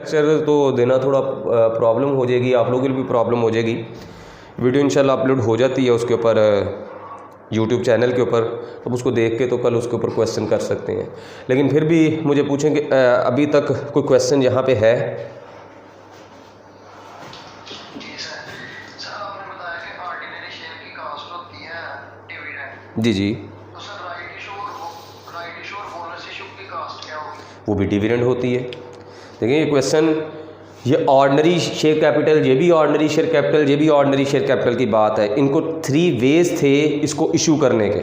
Lecture तो देना थोड़ा प्रॉब्लम हो जाएगी, आप लोगों के लिए भी प्रॉब्लम हो जाएगी। वीडियो इंशाल्लाह अपलोड हो जाती है उसके ऊपर यूट्यूब चैनल के ऊपर, अब उसको देख के तो कल उसके ऊपर क्वेश्चन कर सकते हैं। लेकिन फिर भी मुझे पूछें कि अभी तक कोई क्वेश्चन यहाँ पे है? जी जी, वो भी डिविडेंड होती है। देखिए ये क्वेश्चन, ये ऑर्डिनरी शेयर कैपिटल, ये भी ऑर्डिनरी शेयर कैपिटल, ये भी ऑर्डिनरी शेयर कैपिटल की बात है। इनको 3 वेज थे इसको इशू करने के।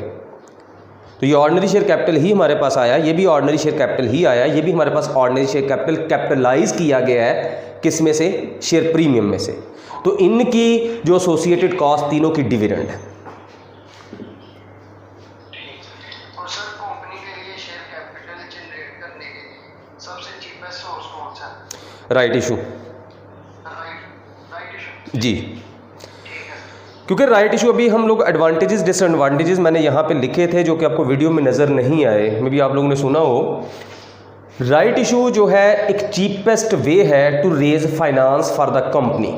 तो ये ऑर्डिनरी शेयर कैपिटल ही हमारे पास आया, ये भी ऑर्डिनरी शेयर कैपिटल ही आया, ये भी हमारे पास ऑर्डिनरी शेयर कैपिटल कैपिटलाइज किया गया है। किस में से? शेयर प्रीमियम में से। तो इनकी जो एसोसिएटेड कॉस्ट तीनों की डिविडेंड है। राइट इशू जी, क्योंकि राइट इशू अभी हम लोग एडवांटेजेस डिसएडवांटेजेस मैंने यहाँ पे लिखे थे जो कि आपको वीडियो में नज़र नहीं आए, मे भी आप लोगों ने सुना हो। राइट इशू जो है एक चीपेस्ट वे है to raise finance for the company.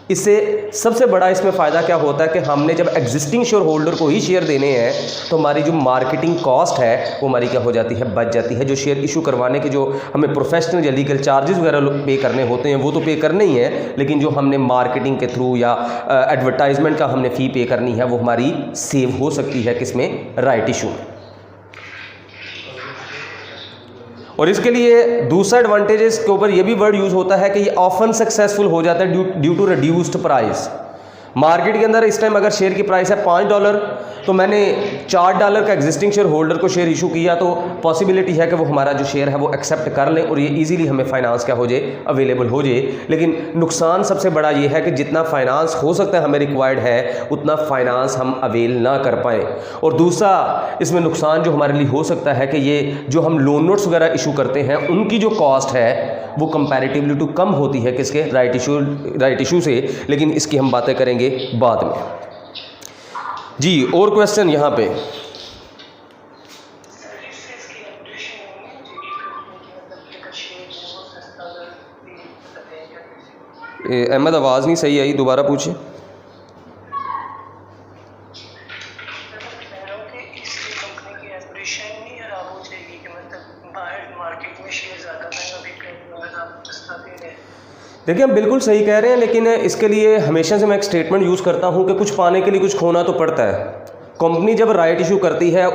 इससे सबसे बड़ा इसमें फ़ायदा क्या होता है कि हमने जब एग्जिस्टिंग शेयर होल्डर को ही शेयर देने हैं तो हमारी जो मार्केटिंग कॉस्ट है वो हमारी क्या हो जाती है? बच जाती है। जो शेयर इशू करवाने के जो हमें प्रोफेशनल या लीगल चार्जेस वगैरह पे करने होते हैं वो तो पे करने ही हैं, लेकिन जो हमने मार्केटिंग के थ्रू या एडवर्टाइजमेंट का हमने फ़ी पे करनी है वो हमारी सेव हो सकती है। किसमें? राइट इशू में। और इसके लिए दूसरा एडवांटेजेस के ऊपर ये भी वर्ड यूज़ होता है कि ये ऑफन सक्सेसफुल हो जाता है due to reduced price. Market के अंदर इस टाइम अगर शेयर की प्राइस है $5 तो मैंने $4 का एग्जिस्टिंग शेयर होल्डर को शेयर इशू किया तो पॉसिबिलिटी है कि वो हमारा जो शेयर है वो एक्सेप्ट कर लें और ये इजीली हमें फाइनेंस क्या हो जाए? अवेलेबल हो जाए। लेकिन नुकसान सबसे बड़ा ये है कि जितना फाइनेंस हो सकता है हमें रिक्वायर्ड है उतना फाइनेंस हम अवेल ना कर पाएँ। और दूसरा इसमें नुकसान जो हमारे लिए हो सकता है कि ये जो हम लोन नोट्स वगैरह इशू करते हैं उनकी जो कॉस्ट है वो कंपैरेटिवली टू कम होती है। किसके? राइट इशू से। लेकिन इसकी हम बातें करेंगे बाद में। जी और क्वेश्चन यहाँ पे? अहमद आवाज़ नहीं सही आई, दोबारा पूछिए। देखिए हम बिल्कुल सही कह रहे हैं, लेकिन इसके लिए हमेशा से मैं एक स्टेटमेंट यूज़ करता हूं कि कुछ पाने के लिए कुछ खोना तो पड़ता है। कंपनी जब राइट इशू करती है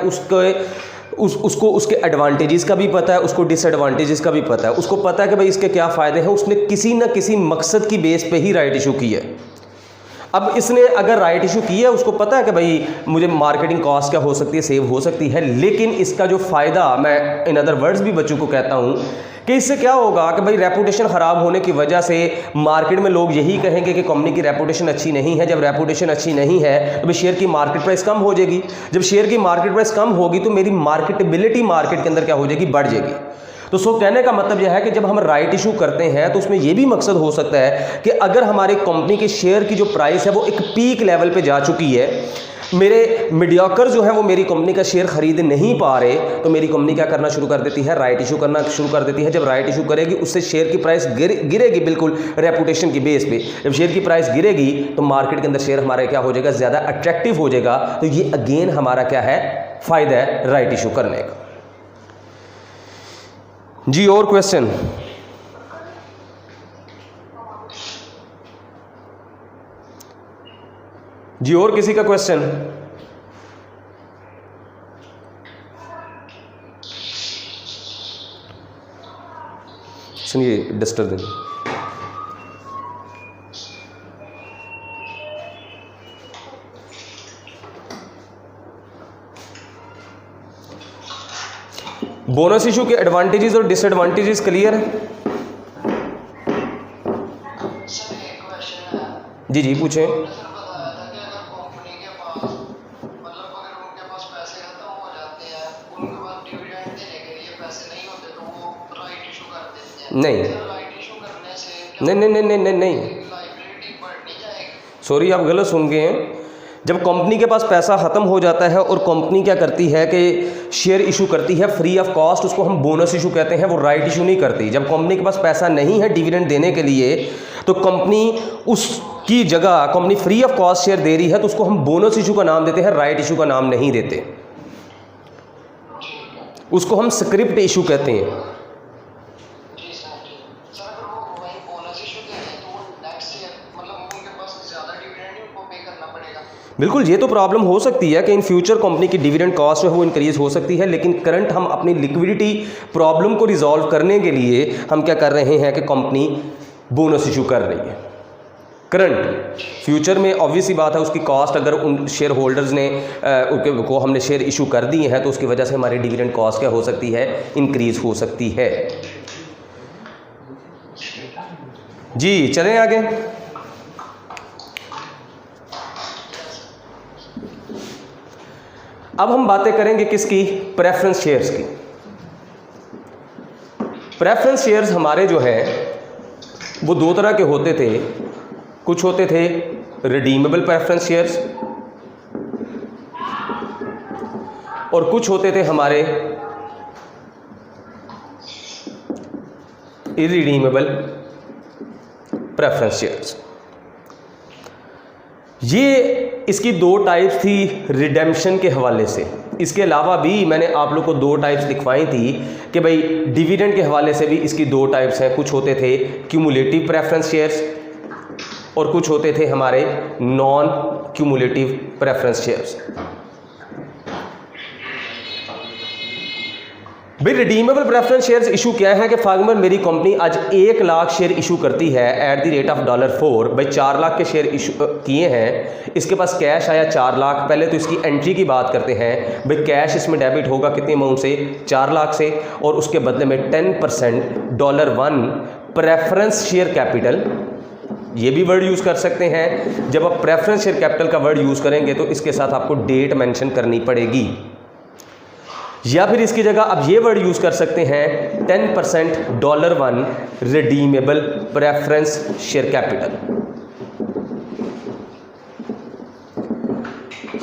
उसको उसके एडवांटेजेस का भी पता है, उसको डिसएडवांटेजेस का भी पता है, उसको पता है कि भाई इसके क्या फ़ायदे हैं। उसने किसी न किसी मकसद की बेस पे ही राइट इशू की है। अब इसने अगर राइट इशू किया है उसको पता है कि भाई मुझे मार्केटिंग कॉस्ट क्या हो सकती है, सेव हो सकती है, लेकिन इसका जो फ़ायदा, मैं इन अदर वर्ड्स भी बच्चों को कहता हूँ कि इससे क्या होगा कि भाई रेपुटेशन ख़राब होने की वजह से मार्केट में लोग यही कहेंगे कि कंपनी की रेपुटेशन अच्छी नहीं है। जब रेपुटेशन अच्छी नहीं है तो भाई शेयर की मार्केट प्राइस कम हो जाएगी। जब शेयर की मार्केट प्राइस कम होगी तो मेरी मार्केटेबिलिटी मार्केट के अंदर क्या हो जाएगी? बढ़ जाएगी। तो सो कहने का मतलब यह है कि जब हम राइट इशू करते हैं तो उसमें यह भी मकसद हो सकता है कि अगर हमारी कंपनी के शेयर की जो प्राइस है वो एक पीक लेवल पे जा चुकी है, मेरे मीडियोकर जो है वो मेरी कंपनी का शेयर खरीद नहीं पा रहे, तो मेरी कंपनी क्या करना शुरू कर देती है? राइट इशू करना शुरू कर देती है। जब राइट इशू करेगी उससे शेयर की प्राइस गिरेगी, बिल्कुल रेपुटेशन की बेस पे। जब शेयर की प्राइस गिरेगी तो मार्केट के अंदर शेयर हमारा क्या हो जाएगा? ज़्यादा अट्रैक्टिव हो जाएगा। तो ये अगेन हमारा क्या है? फ़ायदा है राइट इशू करने का। जी और क्वेश्चन? जी और किसी का क्वेश्चन? सुनिए डस्टर दें। बोनस इशू के एडवांटेजेस और डिसएडवांटेजेस क्लियर है? जी जी पूछें। नहीं नहीं नहीं नहीं नहीं नहीं नहीं, सॉरी आप गलत सुन गए हैं। जब कंपनी के पास पैसा ख़त्म हो जाता है और कंपनी क्या करती है कि शेयर इशू करती है फ्री ऑफ कॉस्ट, उसको हम बोनस इशू कहते हैं, वो राइट इशू नहीं करती। जब कंपनी के पास पैसा नहीं है डिविडेंड देने के लिए तो कंपनी उसकी जगह company free of cost share दे रही है तो उसको हम बोनस इशू का नाम देते हैं, राइट इशू का नाम नहीं देते। उसको हम स्क्रिप्ट इशू कहते हैं। बिल्कुल, ये तो प्रॉब्लम हो सकती है कि इन फ्यूचर कंपनी की डिविडेंड कॉस्ट जो है वो इंक्रीज हो सकती है, लेकिन करंट हम अपनी लिक्विडिटी प्रॉब्लम को रिजॉल्व करने के लिए हम क्या कर रहे हैं कि कंपनी बोनस इशू कर रही है। करंट फ्यूचर में ऑब्वियस ही बात है उसकी कॉस्ट अगर उन शेयर होल्डर्स ने को हमने शेयर इशू कर दिए हैं तो उसकी वजह से हमारी डिविडेंड कॉस्ट क्या हो सकती है, इंक्रीज हो सकती है। जी चलें आगे। अब हम बातें करेंगे किसकी, प्रेफरेंस शेयर्स की। प्रेफरेंस शेयर्स हमारे जो है वो दो तरह के होते थे। कुछ होते थे रिडीमेबल प्रेफरेंस शेयर्स और कुछ होते थे हमारे इरिडीमेबल प्रेफरेंस शेयर्स। ये इसकी दो टाइप्स थी रिडेम्पशन के हवाले से। इसके अलावा भी मैंने आप लोग को दो टाइप्स दिखवाई थी कि भाई डिविडेंड के हवाले से भी इसकी दो टाइप्स हैं। कुछ होते थे क्यूमुलेटिव प्रेफरेंस शेयर्स और कुछ होते थे हमारे नॉन क्यूमुलेटिव प्रेफरेंस शेयर्स। भाई रिडीमेबल प्रेफरेंस शेयर्स इशू क्या है कि फार्मर मेरी कंपनी आज 1 लाख शेयर इशू करती है एट द रेट ऑफ $4। भाई 4 लाख के शेयर इशू किए हैं, इसके पास कैश आया 4 लाख। पहले तो इसकी एंट्री की बात करते हैं। भाई कैश इसमें डेबिट होगा कितने अमाउंट से, 4 लाख से, और उसके बदले में 10% $1 प्रेफरेंस शेयर कैपिटल, ये भी वर्ड यूज़ कर सकते हैं। जब आप प्रेफरेंस शेयर कैपिटल का वर्ड यूज़ करेंगे तो इसके साथ आपको डेट मेंशन करनी पड़ेगी, या फिर इसकी जगह आप ये वर्ड यूज़ कर सकते हैं 10% $1 रिडीमेबल प्रेफरेंस शेयर कैपिटल।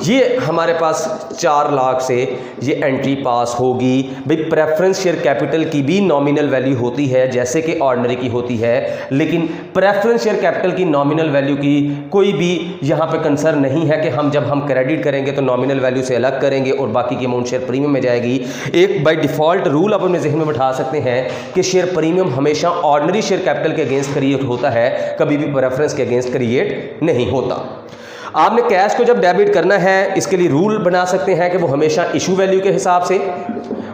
ये हमारे पास 4 लाख से ये एंट्री पास होगी। भाई प्रेफरेंस शेयर कैपिटल की भी नॉमिनल वैल्यू होती है जैसे कि ऑर्डिनरी की होती है, लेकिन प्रेफरेंस शेयर कैपिटल की नॉमिनल वैल्यू की कोई भी यहाँ पे कंसर्न नहीं है कि हम जब हम क्रेडिट करेंगे तो नॉमिनल वैल्यू से अलग करेंगे और बाकी की अमाउंट शेयर प्रीमियम में जाएगी। एक बाय डिफ़ॉल्ट रूल आप अपने जहन में बैठा सकते हैं कि शेयर प्रीमियम हमेशा ऑर्डिनरी शेयर कैपिटल के अगेंस्ट क्रिएट होता है, कभी भी प्रेफरेंस के अगेंस्ट क्रिएट नहीं होता। आपने कैश को जब डेबिट करना है इसके लिए रूल बना सकते हैं कि वो हमेशा इशू वैल्यू के हिसाब से,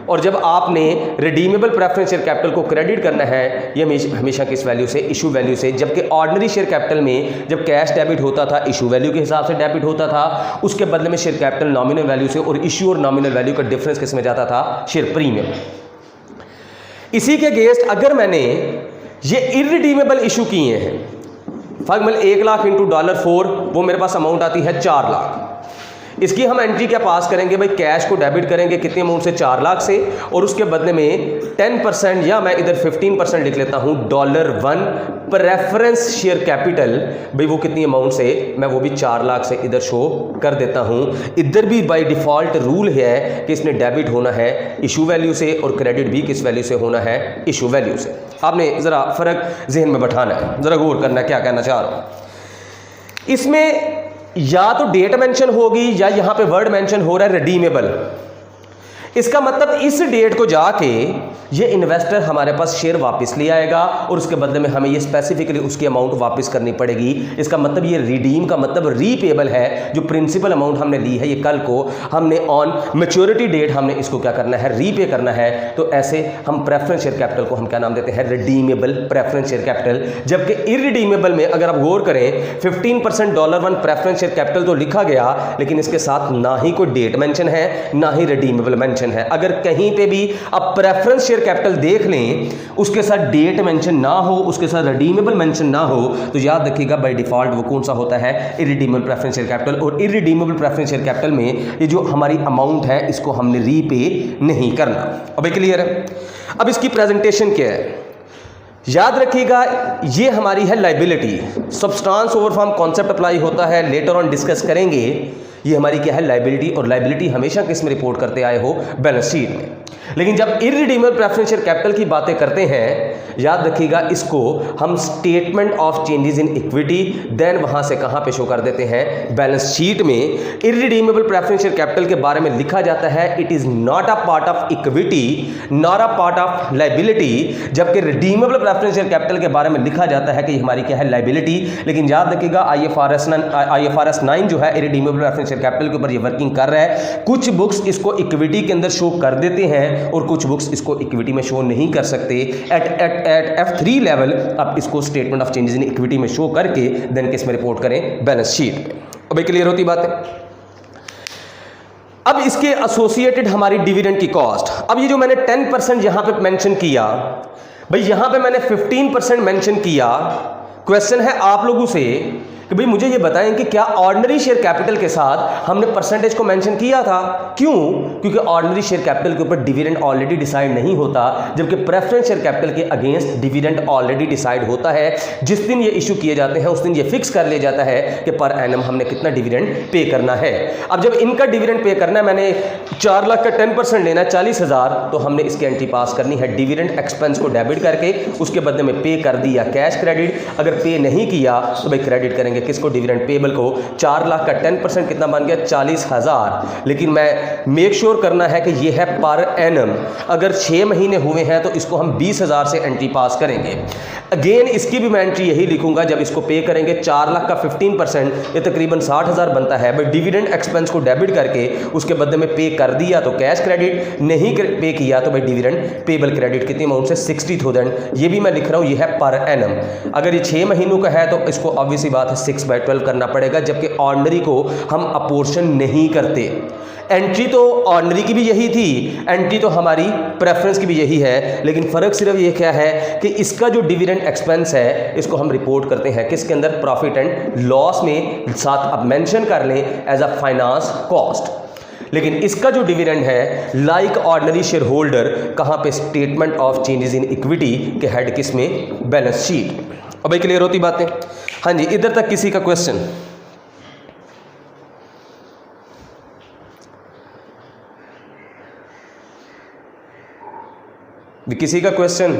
और जब आपने रिडीमेबल प्रेफरेंस शेयर कैपिटल को क्रेडिट करना है ये हमेशा किस वैल्यू से, इशू वैल्यू से। जबकि ऑर्डिनरी शेयर कैपिटल में जब कैश डेबिट होता था इशू वैल्यू के हिसाब से डेबिट होता था, उसके बदले में शेयर कैपिटल नॉमिनल वैल्यू से, और इशू और नॉमिनल वैल्यू का डिफरेंस किस में जाता था, शेयर प्रीमियम। इसी के अगेंस्ट अगर मैंने ये इरिडीमेबल इशू किए हैं, फॉर एग्जाम्पल 1 लाख इंटू $4, वो मेरे पास अमाउंट आती है 4 लाख। इसकी हम एंट्री क्या पास करेंगे, भाई कैश को डेबिट करेंगे कितने अमाउंट से, 4 लाख से, और उसके बदले में 10% या मैं इधर 15% लिख लेता हूं $1 प्रेफरेंस शेयर कैपिटल। भाई वो कितनी अमाउंट से, मैं वो भी 4 लाख से इधर शो कर देता हूं। इधर भी बाय डिफॉल्ट रूल है कि इसने डेबिट होना है इशू वैल्यू से और क्रेडिट भी किस वैल्यू से होना है, इशू वैल्यू से। आपने ज़रा फ़र्क जहन में बैठाना है, ज़रा गौर करना है क्या कहना चाह रहा हूं। इसमें या तो डेट मेंशन होगी या यहां पे वर्ड मेंशन हो रहा है रिडीमेबल। इसका मतलब इस डेट को जाके ये इन्वेस्टर हमारे पास शेयर वापस ले आएगा और उसके बदले में हमें ये स्पेसिफिकली उसकी अमाउंट वापस करनी पड़ेगी। इसका मतलब ये रिडीम का मतलब रीपेबल है। जो प्रिंसिपल अमाउंट हमने ली है ये कल को हमने ऑन मैच्योरिटी डेट हमने इसको क्या करना है, रीपे करना है। तो ऐसे हम प्रेफरेंस शेयर कैपिटल को हम क्या नाम देते हैं, रिडीमेबल प्रेफरेंस शेयर कैपिटल। जबकि इरिडीमेबल में अगर आप गौर करें 15% $1 प्रेफरेंस शेयर कैपिटल तो लिखा गया, लेकिन इसके साथ ना ही कोई डेट मेंशन है ना ही रिडीमेबल मेंशन है। अगर कहीं पे भी आप प्रेफरेंस शेयर कैपिटल देख लें उसके साथ डेट मेंशन ना हो, उसके साथ रिडीमेबल मेंशन ना हो, तो याद रखिएगा बाय डिफॉल्ट वो कौन सा होता है, इरिडीमेबल प्रेफरेंस शेयर कैपिटल। और इरिडीमेबल प्रेफरेंस शेयर कैपिटल में ये जो हमारी अमाउंट है इसको हमने रीपे नहीं करना। अब क्लियर है। अब इसकी प्रेजेंटेशन क्या है, याद रखिएगा ये हमारी है liability. Substance over form concept apply होता है, लेटर ऑन डिस्कस करेंगे। ये हमारी क्या है, लायबिलिटी, और लायबिलिटी हमेशा किस में रिपोर्ट करते आए हो, बैलेंस शीट में। लेकिन जब इररिडीमेबल प्रेफरेंस शेयर कैपिटल की बातें करते हैं, याद रखिएगा इसको हम statement of changes in equity then वहां से कहां पे शो कर देते हैं, बैलेंस शीट में। इररिडीमेबल प्रेफरेंस शेयर कैपिटल के बारे में लिखा जाता है it is not a part of equity not a part of liability, जबकि रिडीमेबल प्रेफरेंस शेयर कैपिटल के बारे में लिखा जाता है कि ये हमारी क्या है, लायबिलिटी। लेकिन याद रखिएगा IFRS 9 जो है इररिडीमेबल प्रेफरेंस शेयर कैपिटल के ऊपर ये वर्किंग कर रहा है। कुछ बुक्स इसको इक्विटी के अंदर शो कर देते हैं और कुछ बुक्स इसको इक्विटी में शो नहीं कर सकते। एट F3 लेवल आप इसको statement of changes in equity में शो करके देन किस में रिपोर्ट करें, बैलेंस शीट में। अब क्लियर होती बात है। अब इसके एसोसिएटेड हमारी डिविडेंड की कॉस्ट। अब ये जो मैंने 10% यहां पे मेंशन किया, भाई यहां पे मैंने 15% मेंशन किया। क्वेश्चन है आप लोगों से कि भाई मुझे ये बताएं कि क्या ऑर्डिनरी शेयर कैपिटल के साथ हमने परसेंटेज को मेंशन किया था? क्यों? क्योंकि ऑर्डिनरी शेयर कैपिटल के ऊपर डिविडेंड ऑलरेडी डिसाइड नहीं होता, जबकि प्रेफरेंस शेयर कैपिटल के अगेंस्ट डिविडेंड ऑलरेडी डिसाइड होता है। जिस दिन ये इशू किए जाते हैं उस दिन ये फिक्स कर लिया जाता है कि पर एनम हमने कितना डिविडेंड पे करना है। अब जब इनका डिविडेंड पे करना है, मैंने 4 लाख का 10% लेना है 40,000, तो हमने इसकी एंट्री पास करनी है डिविडेंड एक्सपेंस को डेबिट करके, उसके बदले में पे कर दिया कैश क्रेडिट। अगर पे नहीं किया तो भाई क्रेडिट करेंगे किसको, डिविडेंड पेबल को। 4 लाख का 10% कितना बन गया, 40,000। लेकिन मैं मेक श्योर करना है कि ये है पर एनम। अगर 6 महीने हुए हैं तो इसको हम 20,000 से एंट्री पास करेंगे। अगेन इसकी भी मैं एंट्री यही लिखूंगा, जब इसको पे करेंगे 4 लाख का 15% ये तकरीबन 60,000 बनता है। भाई डिविडेंड एक्सपेंस को डेबिट करके उसके बदले में पे कर दिया तो कैश क्रेडिट, नहीं पे किया तो भाई डिविडेंड पेबल क्रेडिट कितनी अमाउंट से, 60,000। ये भी मैं लिख रहा हूं, ये है पर एनम। अगर ये 6 महीनों का है तो इसको ऑब्वियसली बात है 6/12 करना पड़ेगा, जबकि ऑर्डिनरी को हम अपोर्शन नहीं करते। एंट्री तो ऑर्डिनरी की भी यही थी, एंट्री तो हमारी प्रेफरेंस की भी यही है, लेकिन फ़र्क सिर्फ ये क्या है कि इसका जो डिविडेंड एक्सपेंस है इसको हम रिपोर्ट करते हैं किसके अंदर, प्रॉफिट एंड लॉस में, साथ अब मेंशन कर लें एज अ फाइनेंस कॉस्ट। लेकिन इसका जो डिविडेंड है लाइक ऑर्डिनरी शेयर होल्डर कहाँ पे, statement of changes in equity के हेड किस में, बैलेंस शीट। अब भाई क्लियर होती बातें? हाँ जी, इधर तक किसी का क्वेश्चन? किसी का क्वेश्चन?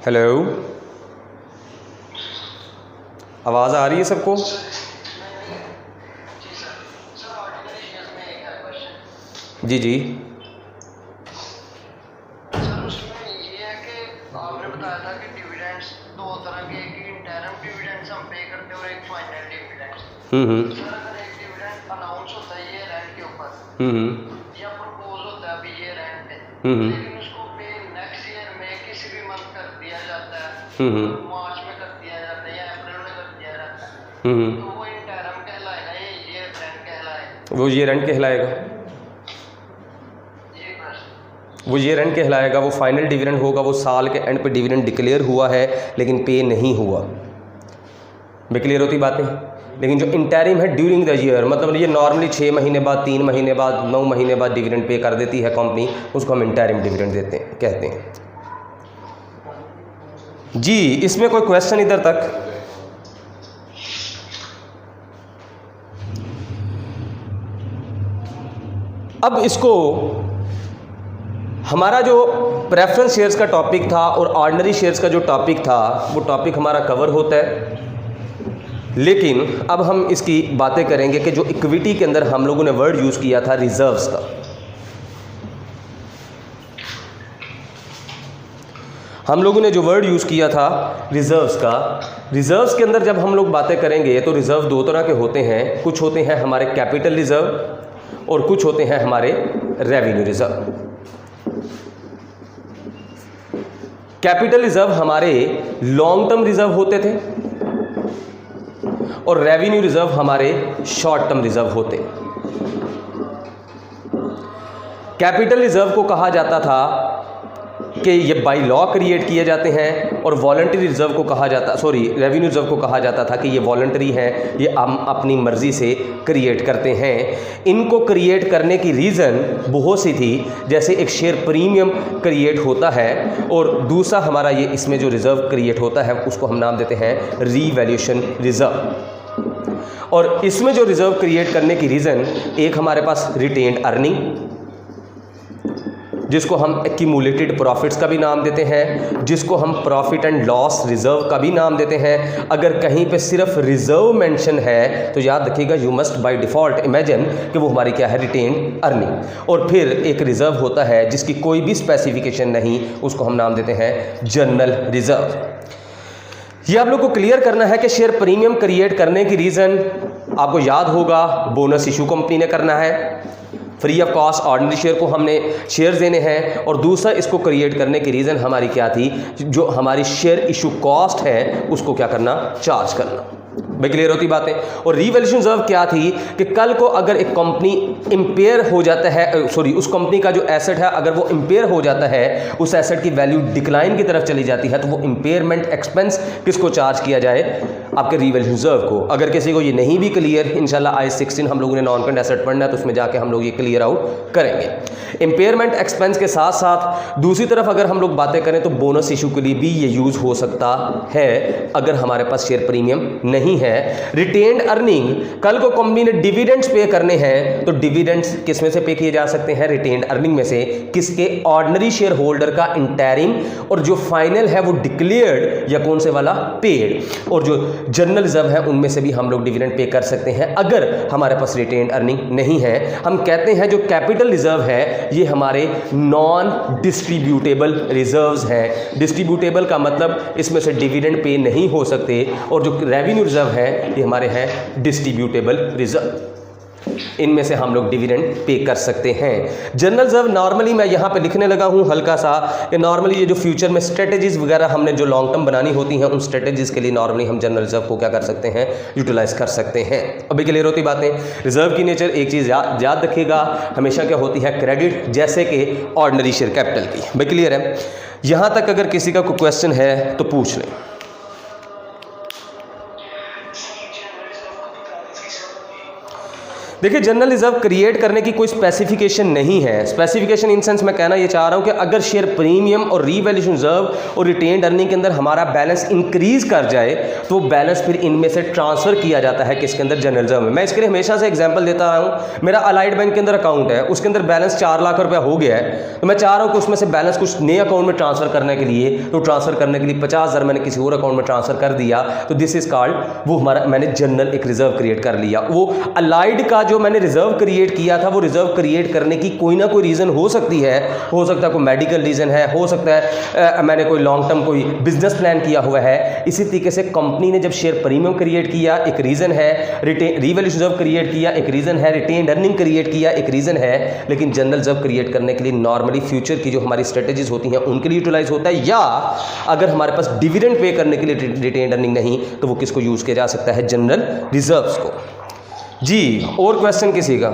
हेलो, आवाज आ रही है सबको? जी जी सर, उसमें ये है कि आपने बताया था कि डिविडेंड्स 2 तरह के, एक इंटरम डिविडेंड्स हम पे करते हैं और एक फाइनल डिविडेंड्स। सर अगर एक डिविडेंड अनाउंस होता है ये रेंट के ऊपर या प्रपोज होता है अभी ये रेंट है, लेकिन उसको पे नेक्स्ट ईयर में किसी भी मंथ कर दिया जाता है, मार्च में कर दिया जाता है या अप्रैल में कर दिया जाता है, तो वो इंटरम कहलाएगा या ये रेंट कहलाएगा? वो ये रेंट कहलाएगा, वो ये रेंट कहलाएगा। वो फाइनल डिविडेंड होगा, वो साल के एंड पे डिविडेंड डिक्लेयर हुआ है लेकिन पे नहीं हुआ। मैं क्लियर होती बातें? लेकिन जो इंटरिम है ड्यूरिंग द ईयर, मतलब ये नॉर्मली 6 महीने बाद, 3 महीने बाद, 9 महीने बाद डिविडेंड पे कर देती है कंपनी, उसको हम इंटरिम डिविडेंड देते हैं, कहते हैं। जी, इसमें कोई क्वेश्चन इधर तक? अब इसको हमारा जो प्रेफरेंस शेयर्स का टॉपिक था और ऑर्डिनरी शेयर्स का जो टॉपिक था वो टॉपिक हमारा कवर होता है, लेकिन अब हम इसकी बातें करेंगे कि जो इक्विटी के अंदर हम लोगों ने वर्ड यूज़ किया था रिजर्व्स का। हम लोगों ने जो वर्ड यूज़ किया था रिजर्व्स का, रिजर्व्स के अंदर जब हम लोग बातें करेंगे तो रिजर्व 2 तरह के होते हैं। कुछ होते हैं हमारे कैपिटल रिजर्व और कुछ होते हैं हमारे रेवेन्यू रिजर्व। कैपिटल रिजर्व हमारे लॉन्ग टर्म रिजर्व होते थे और रेवेन्यू रिजर्व हमारे शॉर्ट टर्म रिजर्व होते। कैपिटल रिजर्व को कहा जाता था कि ये बाय लॉ क्रिएट किए जाते हैं और वॉलंटरी रिजर्व को कहा जाता, रेवेन्यू रिजर्व को कहा जाता था कि ये वॉलंटरी है, ये हम अपनी मर्ज़ी से क्रिएट करते हैं। इनको क्रिएट करने की रीज़न बहुत सी थी, जैसे एक शेयर प्रीमियम क्रिएट होता है और दूसरा हमारा ये इसमें जो रिज़र्व क्रिएट होता है उसको हम नाम देते हैं रीवैल्यूएशन रिज़र्व। और इसमें जो रिज़र्व क्रिएट करने की रीज़न, एक हमारे पास रिटेन्ड अर्निंग, जिसको हम एक्यूमुलेटेड प्रॉफिट्स का भी नाम देते हैं, जिसको हम प्रॉफिट एंड लॉस रिजर्व का भी नाम देते हैं। अगर कहीं पे सिर्फ रिजर्व मेंशन है तो याद रखिएगा you must by default imagine कि वो हमारी क्या है, रिटेन अर्निंग। और फिर एक रिजर्व होता है जिसकी कोई भी स्पेसिफिकेशन नहीं, उसको हम नाम देते हैं जनरल रिजर्व। ये आप लोग को क्लियर करना है कि शेयर प्रीमियम क्रिएट करने की रीज़न आपको याद होगा, बोनस इशू कंपनी ने करना है, free of cost ordinary share को हमने शेयर देने हैं, और दूसरा इसको क्रिएट करने की रीज़न हमारी क्या थी, जो हमारी शेयर इशू कॉस्ट है उसको क्या करना, चार्ज करना। भाई क्लियर होती बातें। और रीवैल्यूएशन रिजर्व क्या थी कि कल को अगर एक कंपनी इंपेयर हो जाता है, उस कंपनी का जो एसेट है अगर वो इंपेयर हो जाता है, उस एसेट की वैल्यू डिक्लाइन की तरफ चली जाती है, तो वो इंपेयरमेंट एक्सपेंस किसको चार्ज किया जाए, आपके रीवैल्यूएशन रिजर्व को। अगर किसी को ये नहीं भी क्लियर, इंशाल्लाह IAS 16 हम लोगों ने नॉन करंट एसेट पढ़ना है तो उसमें जाके हम लोग ये क्लियर आउट करेंगे। इंपेयरमेंट एक्सपेंस के साथ साथ दूसरी तरफ अगर हम लोग बातें करें तो बोनस इशू के लिए भी ये यूज़ हो सकता है अगर हमारे पास शेयर प्रीमियम नहीं है। रिटेन्ड अर्निंग, कल को कंपनी ने डिविडेंड्स पे करने हैं तो डिविडेंड्स किस में से पे किए जा सकते हैं, रिटेन्ड अर्निंग में से। किसके, ऑर्डिनरी शेयर होल्डर का इंटरिम, और जो फाइनल है वो डिक्लेयर्ड या कौन से वाला, पेड। और जो जनरल रिजर्व है उनमें से भी हम लोग डिविडेंड पे कर सकते हैं अगर हमारे पास रिटेन्ड अर्निंग नहीं है। हम कहते हैं जो कैपिटल रिजर्व है ये हमारे नॉन डिस्ट्रीब्यूटेबल रिजर्व्स हैं। डिस्ट्रीब्यूटेबल का मतलब इसमें से डिविडेंड पे नहीं हो सकते, और जो रेवेन्यू रिजर्व है ये हमारे हैं डिस्ट्रीब्यूटेबल रिजर्व, इनमें से हम लोग डिविडेंड पे कर सकते हैं। जनरल रिजर्व नॉर्मली मैं यहाँ पे लिखने लगा हूँ हल्का सा कि नॉर्मली ये जो फ्यूचर में स्ट्रेटेजीज वगैरह हमने जो लॉन्ग टर्म बनानी होती हैं उन स्ट्रेटेजीज के लिए नॉर्मली हम जनरल रिजर्व को क्या कर सकते हैं, यूटिलाइज कर सकते हैं। अभी क्लियर होती बातें। रिजर्व की नेचर एक चीज़ याद रखिएगा, हमेशा क्या होती है, क्रेडिट, जैसे कि ऑर्डिनरी शेयर कैपिटल की। भाई क्लियर है, यहाँ तक अगर किसी का कोई क्वेश्चन है तो पूछ लें। देखिए जनरल रिजर्व क्रिएट करने की कोई स्पेसिफिकेशन नहीं है। स्पेसिफिकेशन इन सेंस मैं कहना ये चाह रहा हूँ कि अगर शेयर प्रीमियम और रीवैल्यूएशन रिजर्व और रिटेन्ड अर्निंग के अंदर हमारा बैलेंस इंक्रीज कर जाए तो बैलेंस फिर इनमें से ट्रांसफर किया जाता है किसके अंदर, जनरल रिजर्व में। मैं इसके लिए हमेशा से एग्जाम्पल देता रहा हूँ। मेरा अलाइड बैंक के अंदर अकाउंट है, उसके अंदर बैलेंस 4 लाख रुपया हो गया है, तो मैं चाह रहा हूँ कि उसमें से बैलेंस कुछ नए अकाउंट में ट्रांसफर करने के लिए, तो ट्रांसफर करने के लिए 50,000 मैंने किसी और अकाउंट में ट्रांसफर कर दिया, तो दिस इज कॉल्ड, वो हमारा मैंने जनरल एक रिजर्व क्रिएट कर लिया। वो अलाइड का जो मैंने रिजर्व क्रिएट किया था वो रिजर्व क्रिएट करने की कोई ना कोई रीजन हो सकती है, हो सकता है कोई मेडिकल रीजन है, हो सकता है मैंने कोई लॉन्ग टर्म कोई बिजनेस प्लान किया हुआ है। इसी तरीके से कंपनी ने जब शेयर प्रीमियम क्रिएट किया एक रीजन है, रीवैल्यूएशन रिजर्व क्रिएट किया एक रीजन है, रिटेन्ड अर्निंग क्रिएट किया एक रीजन है, लेकिन जनरल रिजर्व क्रिएट करने के लिए नॉर्मली फ्यूचर की जो हमारी स्ट्रेटेजीज होती हैं उनके लिए यूटिलाइज होता है, या अगर हमारे पास डिविडेंड पे करने के लिए रिटेन्ड अर्निंग नहीं तो वो किसको यूज किया जा सकता है, जनरल रिजर्व्स को। जी और क्वेश्चन किसी का?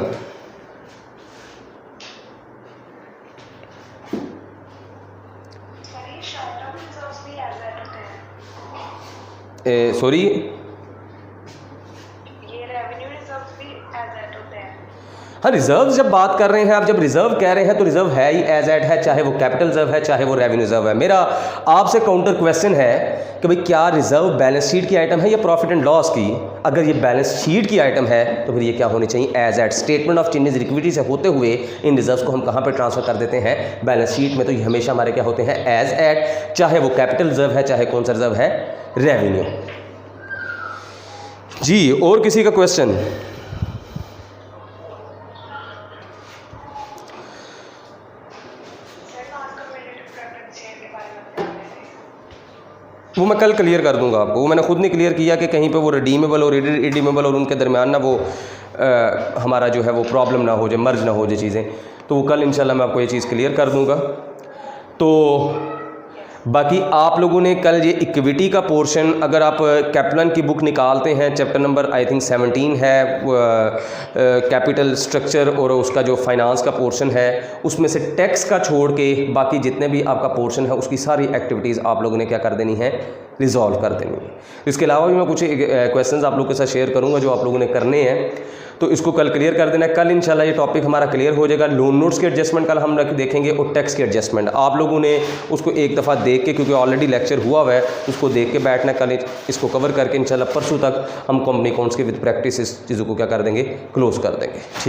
सॉरी, हाँ रिजर्व जब बात कर रहे हैं, आप जब रिजर्व कह रहे हैं तो रिजर्व है ही एज एट है, चाहे वो कैपिटल रिजर्व है चाहे वो रेवेन्यू रिजर्व है। मेरा आपसे काउंटर क्वेश्चन है कि भाई क्या रिजर्व बैलेंस शीट की आइटम है या प्रॉफिट एंड लॉस की? अगर ये बैलेंस शीट की आइटम है तो फिर ये क्या होनी चाहिए, as at. Statement of changes equity से होते हुए इन रिजर्व्स को हम कहाँ पे ट्रांसफर कर देते हैं, बैलेंस शीट में। तो ये हमेशा हमारे क्या होते हैं, एज एट, चाहे वो कैपिटल रिजर्व है चाहे कौन सा रिजर्व है, रेवेन्यू। जी और किसी का क्वेश्चन? वो मैं कल क्लियर कर दूंगा आपको। वो मैंने खुद नहीं क्लियर किया कि कहीं पे वो रिडीमेबल और इरिडीमेबल और उनके दरमियान ना वो हमारा जो है वो प्रॉब्लम ना हो जाए, मर्ज ना हो जाए चीज़ें। तो वो कल इंशाल्लाह मैं आपको ये चीज़ क्लियर कर दूंगा। तो बाकी आप लोगों ने कल ये इक्विटी का पोर्शन, अगर आप कैपलन की बुक निकालते हैं, चैप्टर नंबर आई थिंक 17 है, कैपिटल स्ट्रक्चर और उसका जो फाइनेंस का पोर्शन है, उसमें से टैक्स का छोड़ के बाकी जितने भी आपका पोर्शन है उसकी सारी एक्टिविटीज़ आप लोगों ने क्या कर देनी है, रिजॉल्व कर देनी है। इसके अलावा भी मैं कुछ क्वेश्चंस आप लोगों के साथ शेयर करूंगा जो आप लोगों ने करने हैं, तो इसको कल क्लियर कर देना है। कल इंशाल्लाह ये टॉपिक हमारा क्लियर हो जाएगा। लोन नोट्स के एडजस्टमेंट कल हम देखेंगे और टैक्स के एडजस्टमेंट आप लोगों ने उसको एक दफ़ा देख के, क्योंकि ऑलरेडी लेक्चर हुआ हुआ है, उसको देख के बैठना। कल इसको कवर करके इंशाल्लाह परसों तक हम कंपनी अकाउंट्स के विद प्रैक्टिस इस चीज़ों को क्या कर देंगे, क्लोज कर देंगे। ठीक।